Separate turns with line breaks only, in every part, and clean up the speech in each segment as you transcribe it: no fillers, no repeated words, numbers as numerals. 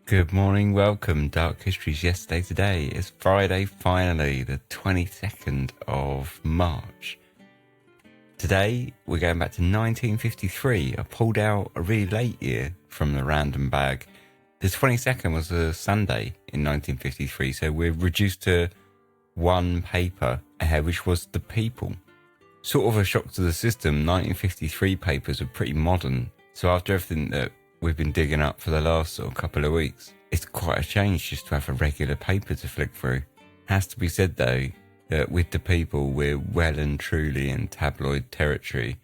Good morning, welcome. Dark Histories Yesterday Today. It's Friday, finally, the 22nd of March. Today, we're going back to 1953. I pulled out a really late year from the random bag. The 22nd was a Sunday in 1953, so we're reduced to one paper ahead, which was The People. Sort of a shock to the system. 1953 papers are pretty modern, so after everything that we've been digging up for the last sort of couple of weeks, it's quite a change just to have a regular paper to flick through. Has to be said though, that with The People, we're well and truly in tabloid territory.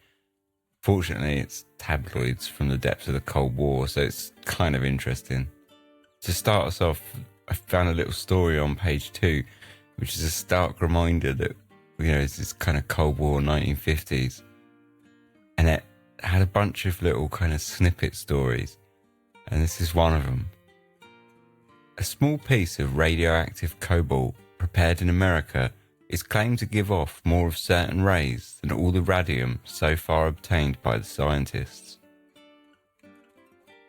Fortunately, it's tabloids from the depths of the Cold War, so it's kind of interesting. To start us off, I found a little story on page 2, which is a stark reminder that, it's this kind of Cold War 1950s. And it had a bunch of little kind of snippet stories, and this is one of them. A small piece of radioactive cobalt prepared in America is claimed to give off more of certain rays than all the radium so far obtained by the scientists.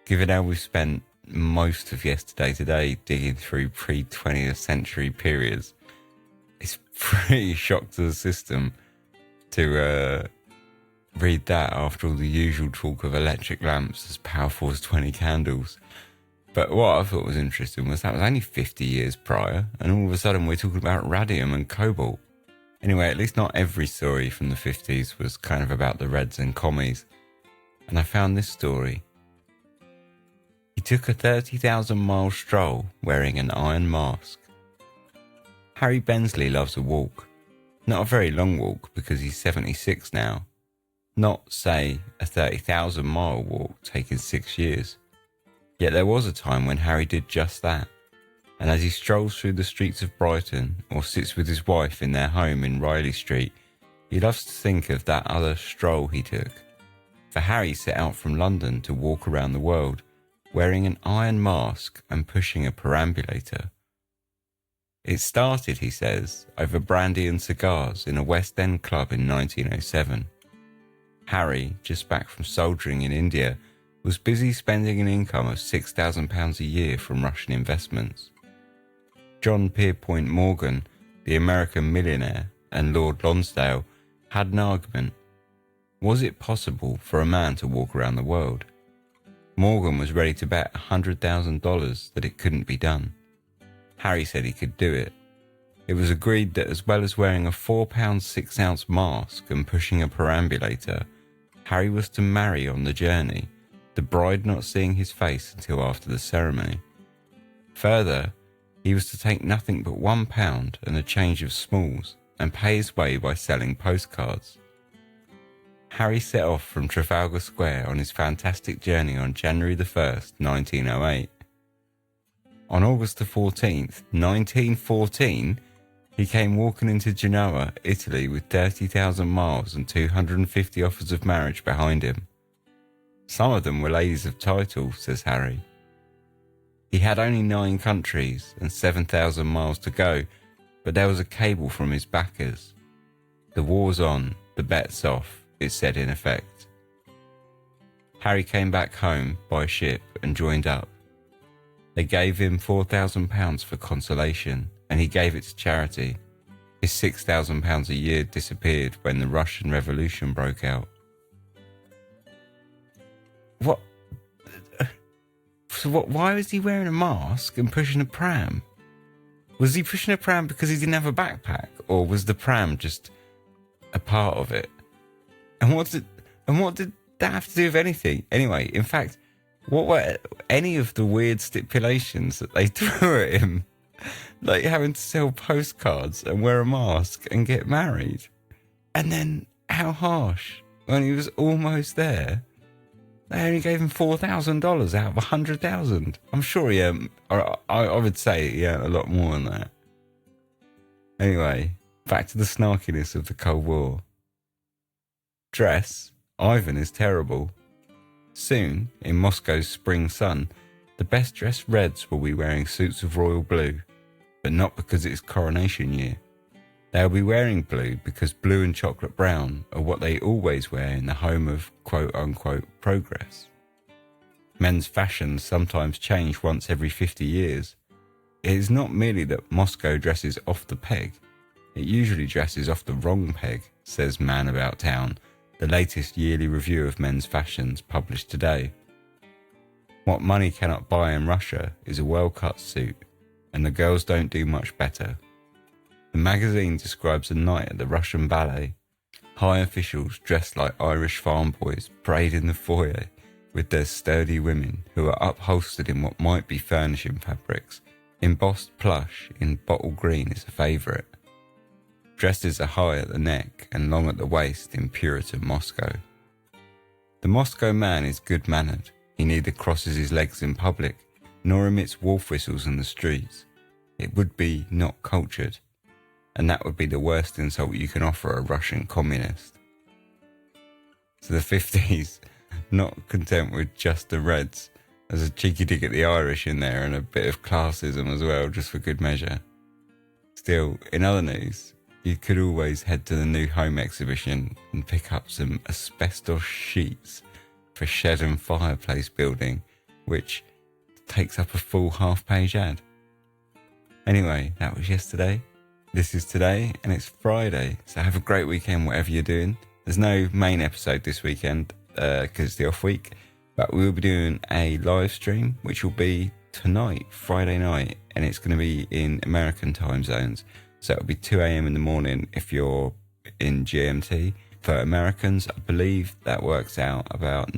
Given how we've spent most of yesterday today digging through pre-20th century periods, it's pretty shock to the system to read that after all the usual talk of electric lamps as powerful as 20 candles. But what I thought was interesting was that was only 50 years prior, and all of a sudden we're talking about radium and cobalt. Anyway, at least not every story from the 50s was kind of about the Reds and commies. And I found this story. He took a 30,000-mile stroll wearing an iron mask. Harry Bensley loves a walk. Not a very long walk because he's 76 now. Not, say, a 30,000-mile walk taking 6 years. Yet there was a time when Harry did just that, and as he strolls through the streets of Brighton or sits with his wife in their home in Riley Street, he loves to think of that other stroll he took. For Harry set out from London to walk around the world, wearing an iron mask and pushing a perambulator. It started, he says, over brandy and cigars in a West End club in 1907. Harry, just back from soldiering in India, was busy spending an income of £6,000 a year from Russian investments. John Pierpont Morgan, the American millionaire, and Lord Lonsdale had an argument. Was it possible for a man to walk around the world? Morgan was ready to bet $100,000 that it couldn't be done. Harry said he could do it. It was agreed that as well as wearing a 4-pound 6-ounce mask and pushing a perambulator, Harry was to marry on the journey, the bride not seeing his face until after the ceremony. Further, he was to take nothing but £1 and a change of smalls and pay his way by selling postcards. Harry set off from Trafalgar Square on his fantastic journey on January the 1st, 1908. On August the 14th, 1914, he came walking into Genoa, Italy, with 30,000 miles and 250 offers of marriage behind him. Some of them were ladies of title, says Harry. He had only 9 countries and 7,000 miles to go, but there was a cable from his backers. The war's on, the bet's off, it said in effect. Harry came back home by ship and joined up. They gave him £4,000 for consolation, and he gave it to charity. His £6,000 a year disappeared when the Russian Revolution broke out. What? So what? Why was he wearing a mask and pushing a pram? Was he pushing a pram because he didn't have a backpack, or was the pram just a part of it? And what did that have to do with anything? Anyway, in fact, what were any of the weird stipulations that they threw at him? Like having to sell postcards and wear a mask and get married. And then how harsh when he was almost there. They only gave him $4,000 out of 100,000. I'm sure he I would say he earned a lot more than that. Anyway, back to the snarkiness of the Cold War. Dress. Ivan is terrible. Soon, in Moscow's spring sun, the best dressed Reds will be wearing suits of royal blue, but not because it's coronation year. They'll be wearing blue because blue and chocolate brown are what they always wear in the home of quote-unquote progress. Men's fashions sometimes change once every 50 years. It is not merely that Moscow dresses off the peg, it usually dresses off the wrong peg, says Man About Town, the latest yearly review of men's fashions published today. What money cannot buy in Russia is a well-cut suit, and the girls don't do much better. The magazine describes a night at the Russian ballet. High officials dressed like Irish farm boys parade in the foyer with their sturdy women who are upholstered in what might be furnishing fabrics. Embossed plush in bottle green is a favourite. Dresses are high at the neck and long at the waist in Puritan Moscow. The Moscow man is good-mannered. He neither crosses his legs in public nor emits wolf whistles in the streets. It would be not cultured, and that would be the worst insult you can offer a Russian communist. So the 50s, not content with just the Reds, there's a cheeky dig at the Irish in there and a bit of classism as well, just for good measure. Still, in other news, you could always head to the new home exhibition and pick up some asbestos sheets for shed and fireplace building, which takes up a full half-page ad. Anyway, that was yesterday. This is today, and it's Friday, so have a great weekend whatever you're doing. There's no main episode this weekend because it's the off week, but we will be doing a live stream, which will be tonight, Friday night, and it's going to be in American time zones. So it'll be 2 a.m. in the morning if you're in GMT. For Americans, I believe that works out about